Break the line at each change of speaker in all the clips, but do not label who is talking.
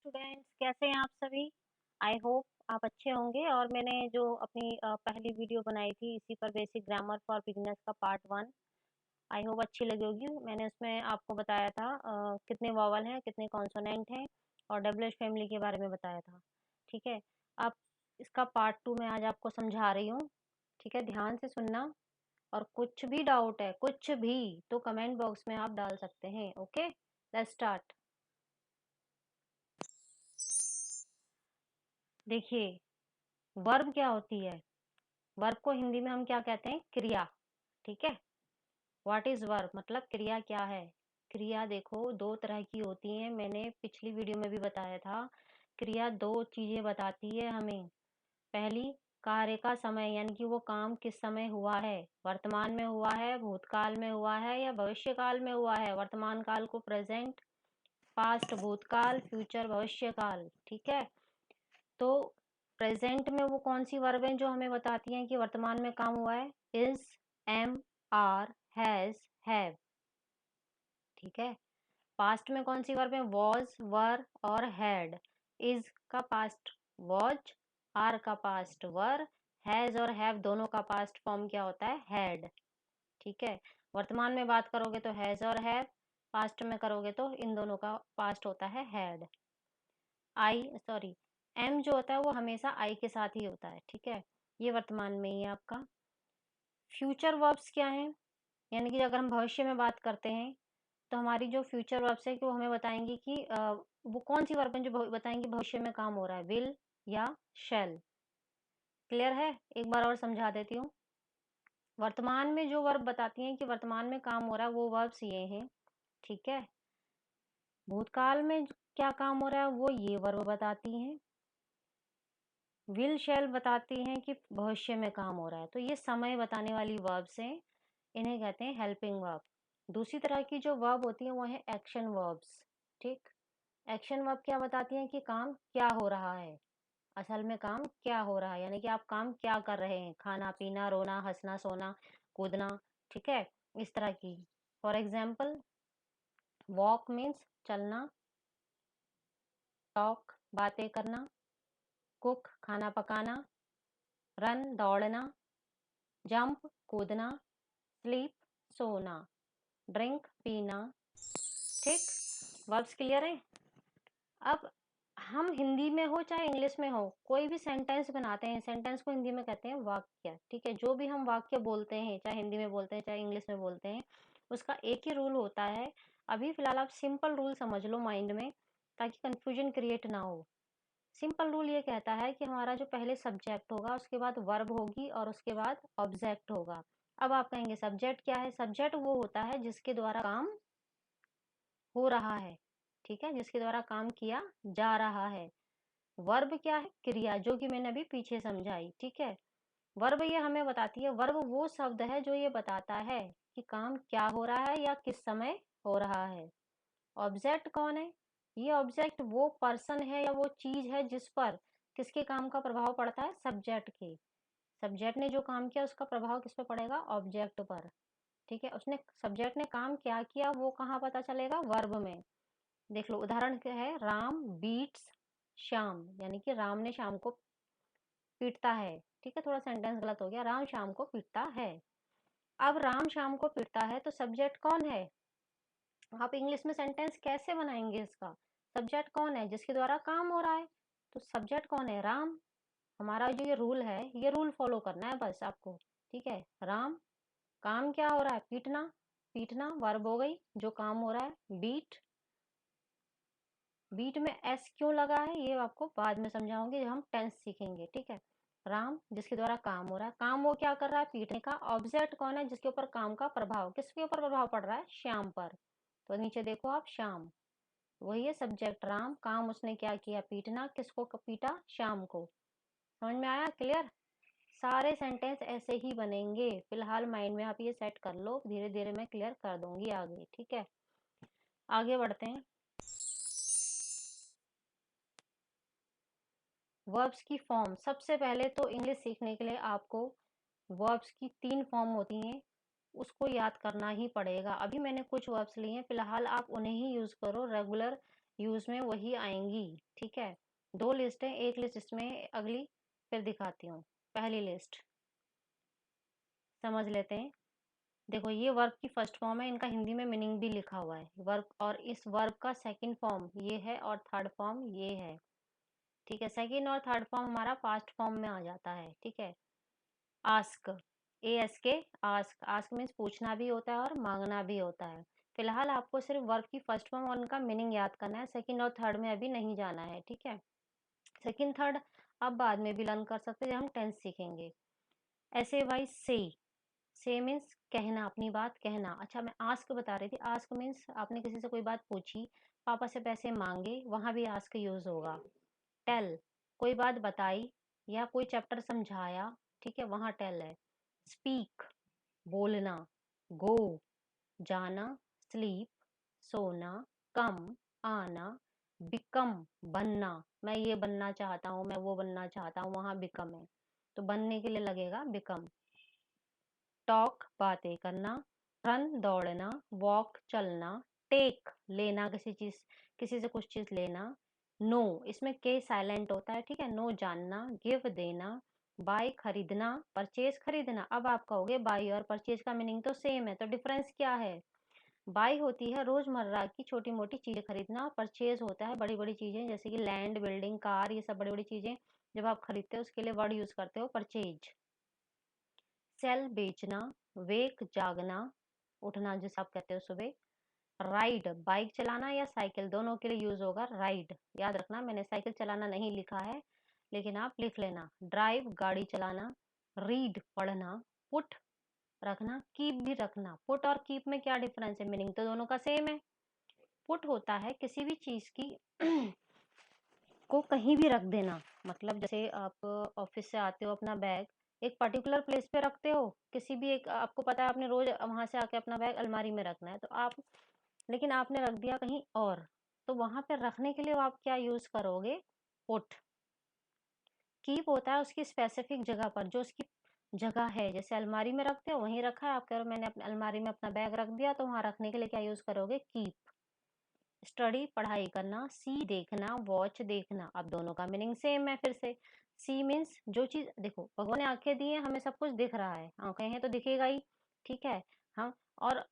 Students, कैसे हैं आप सभी। आई होप आप अच्छे होंगे। और मैंने जो अपनी पहली वीडियो बनाई थी इसी पर बेसिक ग्रामर फॉर बिगिनर्स का पार्ट 1, आई होप अच्छी लगी होगी। मैंने उसमें आपको बताया था कितने वॉवल हैं, कितने कॉन्सोनेंट हैं, और डब्ल्यूएच फैमिली के बारे में बताया था। ठीक है, अब इसका पार्ट 2 मैं आज आपको समझा रही हूँ। ठीक है, ध्यान से सुनना। और कुछ भी डाउट है, कुछ भी, तो कमेंट बॉक्स में आप डाल सकते हैं। Okay, let's start. देखिए, वर्ब क्या होती है। वर्ब को हिंदी में हम क्या कहते हैं? क्रिया। ठीक है, व्हाट इज वर्ब मतलब क्रिया क्या है। क्रिया देखो दो तरह की होती है, मैंने पिछली वीडियो में भी बताया था। क्रिया दो चीजें बताती है हमें। पहली, कार्य का समय, यानी कि वो काम किस समय हुआ है, वर्तमान में हुआ है, भूतकाल में हुआ है, या भविष्य काल में हुआ है। वर्तमान काल को प्रेजेंट, पास्ट भूतकाल, फ्यूचर भविष्य काल। ठीक है, तो प्रेजेंट में वो कौन सी वर्ब हैं जो हमें बताती हैं कि वर्तमान में काम हुआ है? Is, am, are, has, have. ठीक है, पास्ट में कौन सी वर्ब है? वॉज, वर और हैड। इज का पास्ट वॉज, आर का पास्ट वर, हैज और हैव दोनों का पास्ट फॉर्म क्या होता है? हैड। ठीक है, वर्तमान में बात करोगे तो हैज और हैव, पास्ट में करोगे तो इन दोनों का पास्ट होता है हैड। आई सॉरी, एम जो होता है वो हमेशा आई के साथ ही होता है। ठीक है, ये वर्तमान में ही है आपका। फ्यूचर वर्ब्स क्या हैं? यानी कि अगर हम भविष्य में बात करते हैं तो हमारी जो फ्यूचर वर्ब्स है कि वो हमें बताएंगी कि वो कौन सी वर्ब है जो बताएंगी भविष्य में काम हो रहा है, विल या शैल। क्लियर है? एक बार और समझा देती हूँ। वर्तमान में जो वर्ब बताती हैं कि वर्तमान में काम हो रहा है वो वर्ब्स ये हैं। ठीक है, भूतकाल में क्या काम हो रहा है वो ये वर्ब बताती हैं। विल शैल बताती हैं कि भविष्य में काम हो रहा है। तो ये समय बताने वाली वर्ब्स हैं, इन्हें कहते हैं हेल्पिंग वर्ब। दूसरी तरह की जो वर्ब होती है वो है एक्शन वर्ब्स। ठीक, एक्शन वर्ब क्या बताती हैं कि काम क्या हो रहा है, असल में काम क्या हो रहा है, यानी कि आप काम क्या कर रहे हैं, खाना पीना, रोना, हंसना, सोना, कूदना। ठीक है, इस तरह की। फॉर एग्जाम्पल, वॉक मीन्स चलना, टॉक बातें करना, कुक खाना पकाना, रन दौड़ना, जंप कूदना, स्लीप सोना, ड्रिंक पीना। ठीक, वर्ब्स क्लियर है। अब हम हिंदी में हो चाहे इंग्लिश में हो, कोई भी सेंटेंस बनाते हैं, सेंटेंस को हिंदी में कहते हैं वाक्य। ठीक है, जो भी हम वाक्य बोलते हैं, चाहे हिंदी में बोलते हैं चाहे इंग्लिश में बोलते हैं, उसका एक ही रूल होता है। अभी फिलहाल आप सिंपल रूल समझ लो माइंड में, ताकि कंफ्यूजन क्रिएट ना हो। सिंपल रूल ये कहता है कि हमारा जो पहले सब्जेक्ट होगा, उसके बाद वर्ब होगी, और उसके बाद ऑब्जेक्ट होगा। अब आप कहेंगे सब्जेक्ट क्या है? सब्जेक्ट वो होता है जिसके द्वारा काम हो रहा है। ठीक है, जिसके द्वारा काम किया जा रहा है। वर्ब क्या है? क्रिया, जो कि मैंने अभी पीछे समझाई। ठीक है, वर्ब ये हमें बताती है, वर्ब वो शब्द है जो ये बताता है कि काम क्या हो रहा है या किस समय हो रहा है। ऑब्जेक्ट कौन है? ये ऑब्जेक्ट वो पर्सन है या वो चीज है जिस पर किसके काम का प्रभाव पड़ता है? सब्जेक्ट के। सब्जेक्ट ने जो काम किया उसका प्रभाव किस पे पड़ेगा? ऑब्जेक्ट पर। ठीक है, उसने सब्जेक्ट ने काम क्या किया वो कहाँ पता चलेगा? वर्ब में। देख लो, उदाहरण क्या है? राम बीट्स श्याम, यानी कि राम ने श्याम को पीटता है। ठीक है, थोड़ा सेंटेंस गलत हो गया, राम श्याम को पीटता है। अब राम श्याम को पीटता है तो सब्जेक्ट कौन है? आप इंग्लिश में सेंटेंस कैसे बनाएंगे इसका? सब्जेक्ट कौन है जिसके द्वारा काम हो रहा है? तो सब्जेक्ट कौन है? राम। हमारा जो ये रूल है, ये रूल फॉलो करना है बस आपको। ठीक है, राम, काम क्या हो रहा है? पीटना। पीटना वर्ब हो गई जो काम हो रहा है। बीट, बीट में एस क्यों लगा है ये आपको बाद में समझाऊंगी जब हम टेंस सीखेंगे। ठीक है, राम जिसके द्वारा काम हो रहा है, काम वो क्या कर रहा है? पीटने का। ऑब्जेक्ट कौन है जिसके ऊपर काम का प्रभाव, किसके ऊपर प्रभाव पड़ रहा है? श्याम पर। तो नीचे देखो आप, श्याम वही है सब्जेक्ट, राम, काम उसने क्या किया? पीटना। किसको पीटा? श्याम को। समझ में आया? क्लियर? सारे सेंटेंस ऐसे ही बनेंगे। फिलहाल माइंड में आप ये सेट कर लो, धीरे धीरे मैं क्लियर कर दूंगी आगे। ठीक है, आगे बढ़ते हैं। वर्ब्स की फॉर्म, सबसे पहले तो इंग्लिश सीखने के लिए आपको वर्ब्स की 3 फॉर्म होती हैं, उसको याद करना ही पड़ेगा। अभी मैंने कुछ वर्ब्स लिए हैं, फिलहाल आप उन्हें ही यूज करो रेगुलर यूज में वही आएंगी। ठीक है, 2 लिस्ट है, एक लिस्ट इसमें, अगली फिर दिखाती हूँ। पहली लिस्ट समझ लेते हैं। देखो ये वर्ब की फर्स्ट फॉर्म है, इनका हिंदी में मीनिंग भी लिखा हुआ है वर्ब, और इस वर्ब का सेकंड फॉर्म ये है और थर्ड फॉर्म ये है। ठीक है, सेकंड और थर्ड फॉर्म हमारा पास्ट फॉर्म में आ जाता है। ठीक है, ask, ASK, ask, ask means पूछना भी होता है और मांगना भी होता है। फिलहाल आपको सिर्फ वर्ब की फर्स्ट फॉर्म और उनका मीनिंग याद करना है, सेकंड और थर्ड में अभी नहीं जाना है। ठीक है, सेकंड थर्ड आप बाद में भी लर्न कर सकते हैं जब हम टेंस सीखेंगे। ऐसे वाइज से मीन्स कहना, अपनी बात कहना। अच्छा मैं आस्क बता रही थी, आस्क मीन्स आपने किसी से कोई बात पूछी, पापा से पैसे मांगे, वहां भी आस्क यूज होगा। टेल, कोई बात बताई या कोई चैप्टर समझाया, ठीक है, वहां टेल है। स्पीक, बोलना। गो, जाना। स्लीप, सोना। कम, आना। बिकम, बनना, मैं ये बनना चाहता हूँ, मैं वो बनना चाहता हूँ, वहां बिकम है, तो बनने के लिए लगेगा बिकम। टॉक, बातें करना। रन, दौड़ना। वॉक, चलना। टेक, लेना, किसी से कुछ चीज लेना। नो, इसमें के साइलेंट होता है। ठीक है, नो, जानना। गिव, देना। बाय, खरीदना। परचेज, खरीदना। अब आप कहोगे बाय और परचेज का मीनिंग तो सेम है, तो डिफरेंस क्या है? बाय होती है रोजमर्रा की छोटी मोटी चीजें खरीदना, परचेज होता है बड़ी बड़ी चीजें, जैसे कि लैंड, बिल्डिंग, कार, ये सब बड़ी बड़ी चीजें जब आप खरीदते हो उसके लिए वर्ड यूज करते हो परचेज। सेल, बेचना। वेक, जागना, उठना जिसे आप कहते हो सुबह। राइड, बाइक चलाना या साइकिल, दोनों के लिए यूज होगा राइड। याद रखना, मैंने साइकिल चलाना नहीं लिखा है, लेकिन आप लिख लेना। ड्राइव, गाड़ी चलाना। रीड, पढ़ना। पुट, रखना। कीप भी रखना। पुट और कीप में क्या डिफरेंस है? मीनिंग तो दोनों का सेम है। पुट होता है किसी भी चीज की को कहीं भी रख देना, मतलब जैसे आप ऑफिस से आते हो, अपना बैग एक पर्टिकुलर प्लेस पे रखते हो, किसी भी एक, आपको पता है आपने रोज वहां से आके अपना बैग अलमारी में रखना है, तो आप, लेकिन आपने रख दिया कहीं और, तो वहां पे रखने के लिए आप क्या यूज करोगे? पुट। कीप होता है उसकी स्पेसिफिक जगह पर, जो उसकी जगह है, जैसे अलमारी में रखते हो वहीं रखा है, आप कह रहे हो मैंने अपने अलमारी में अपना बैग रख दिया, तो वहां रखने के लिए क्या यूज करोगे? कीप। स्टडी, पढ़ाई करना। सी, देखना। वॉच, देखना। अब दोनों का मीनिंग सेम है फिर से। सी मीन्स जो चीज, देखो भगवान ने आंखें दी हैं, हमें सब कुछ दिख रहा है, आंखें हैं तो दिखेगा ही। ठीक है, हम, और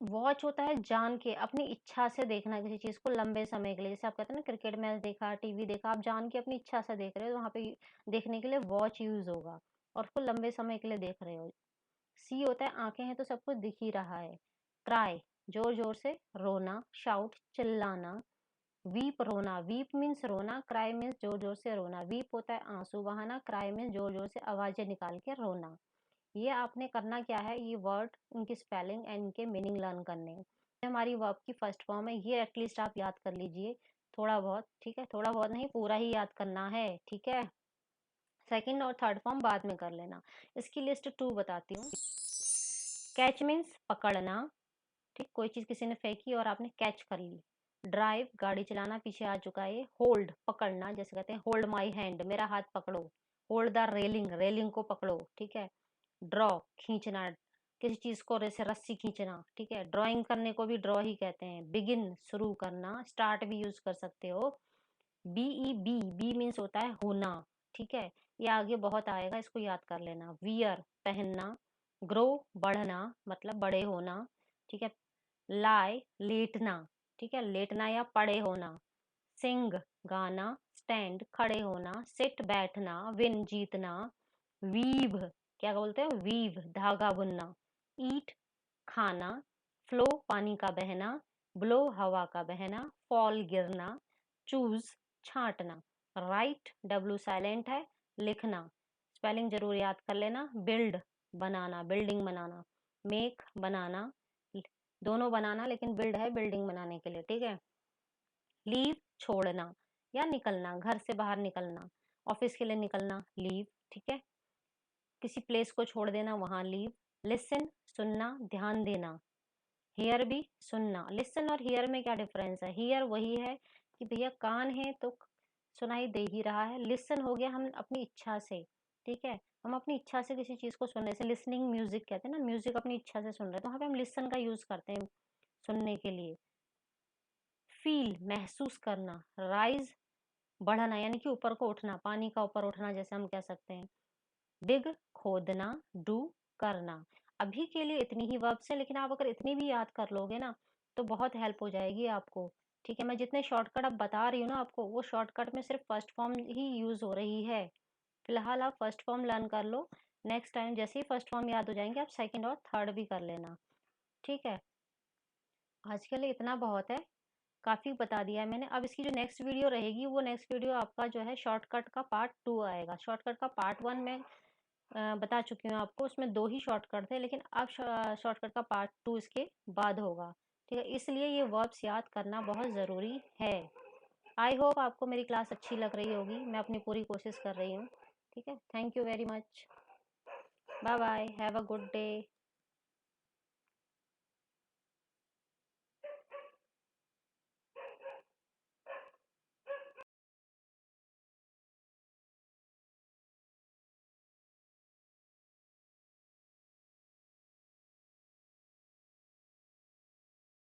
वॉच होता है जान के, अपनी इच्छा से देखना किसी चीज को लंबे समय के लिए, जैसे आप कहते हैं ना क्रिकेट मैच देखा, टीवी देखा, आप जान के अपनी इच्छा से देख रहे हो, वहां पे देखने के लिए वॉच यूज होगा, और उसको लंबे समय के लिए देख रहे हो। सी होता है आंखें हैं तो सब कुछ दिख ही रहा है। क्राई, जोर जोर से रोना। शाउट, चिल्लाना। वीप, रोना। वीप मीन्स रोना, क्राई मीन्स जोर जोर से रोना। वीप होता है आंसू बहाना, क्राई मीन्स जोर जोर से आवाजें निकाल के रोना। ये आपने करना क्या है, ये वर्ड, इनकी स्पेलिंग एंड इनके मीनिंग लर्न करने हैं। ये हमारी वर्ब की फर्स्ट फॉर्म है, ये एटलीस्ट आप याद कर लीजिए थोड़ा बहुत। ठीक है, थोड़ा बहुत नहीं, पूरा ही याद करना है। ठीक है, सेकंड और थर्ड फॉर्म बाद में कर लेना। इसकी लिस्ट 2 बताती हूँ। कैच मीन्स पकड़ना। ठीक, कोई चीज किसी ने फेंकी और आपने कैच कर ली। ड्राइव, गाड़ी चलाना, पीछे आ चुका है। होल्ड, पकड़ना, जैसे कहते हैं होल्ड माई हैंड, मेरा हाथ पकड़ो। होल्ड द रेलिंग, रेलिंग को पकड़ो। ठीक है, ड्रॉ, खींचना, किसी चीज को जैसे रस्सी खींचना। ठीक है, ड्राइंग करने को भी ड्रॉ ही कहते हैं। बिगिन, शुरू करना। स्टार्ट भी यूज कर सकते हो। बीई, बी, बी मीन्स होता है होना। ठीक है, ये आगे बहुत आएगा, इसको याद कर लेना। वियर, पहनना। ग्रो, बढ़ना, मतलब बड़े होना। ठीक है, लाई, लेटना। ठीक है, लेटना या पड़े होना। सिंग, गाना। स्टैंड, खड़े होना। सिट, बैठना। विन, जीतना। वीव, क्या बोलते हैं? वीव, धागा बुनना। ईट, खाना। फ्लो, पानी का बहना। ब्लो, हवा का बहना। फॉल, गिरना। चूज, छांटना। राइट, डब्लू साइलेंट है, लिखना। स्पेलिंग जरूर याद कर लेना। बिल्ड, बनाना, बिल्डिंग बनाना। मेक, बनाना, दोनों बनाना, लेकिन बिल्ड है बिल्डिंग बनाने के लिए। ठीक है, लीव, छोड़ना या निकलना, घर से बाहर निकलना, ऑफिस के लिए निकलना, लीव। ठीक है, किसी प्लेस को छोड़ देना, वहां लीव। लिसन, सुनना, ध्यान देना। हियर भी सुनना। लिसन और हियर में क्या डिफरेंस है? हियर वही है कि भैया कान है तो सुनाई दे ही रहा है। लिसन हो गया हम अपनी इच्छा से। ठीक है, हम अपनी इच्छा से किसी चीज को सुन रहे, जैसे लिसनिंग म्यूजिक कहते हैं ना, म्यूजिक अपनी इच्छा से सुन रहे हैं, तो वहां पे हम लिसन का यूज करते हैं सुनने के लिए। फील महसूस करना, राइज बढ़ना यानी कि ऊपर को उठना, पानी का ऊपर उठना जैसे हम कह सकते हैं। डिग खोदना, डू करना। अभी के लिए इतनी ही वर्ब्स है, लेकिन आप अगर इतनी भी याद कर लोगे ना तो बहुत हेल्प हो जाएगी आपको। ठीक है, मैं जितने शॉर्टकट अब बता रही हूँ ना आपको, वो शॉर्टकट में सिर्फ फर्स्ट फॉर्म ही यूज हो रही है। फिलहाल आप फर्स्ट फॉर्म लर्न कर लो, नेक्स्ट टाइम जैसे ही फर्स्ट फॉर्म याद हो जाएंगे आप सेकंड और थर्ड भी कर लेना। ठीक है, आज के लिए इतना बहुत है, काफ़ी बता दिया है मैंने। अब इसकी जो नेक्स्ट वीडियो रहेगी, वो नेक्स्ट वीडियो आपका जो है शॉर्टकट का पार्ट 2 आएगा। शॉर्टकट का पार्ट 1 में बता चुकी हूँ आपको, उसमें 2 ही शॉर्टकट थे, लेकिन अब शॉर्टकट का पार्ट 2 इसके बाद होगा। ठीक है, इसलिए ये वर्ब्स याद करना बहुत ज़रूरी है। आई होप आपको मेरी क्लास अच्छी लग रही होगी, मैं अपनी पूरी कोशिश कर रही हूँ। ठीक है, thank you very much, bye bye, have a good day.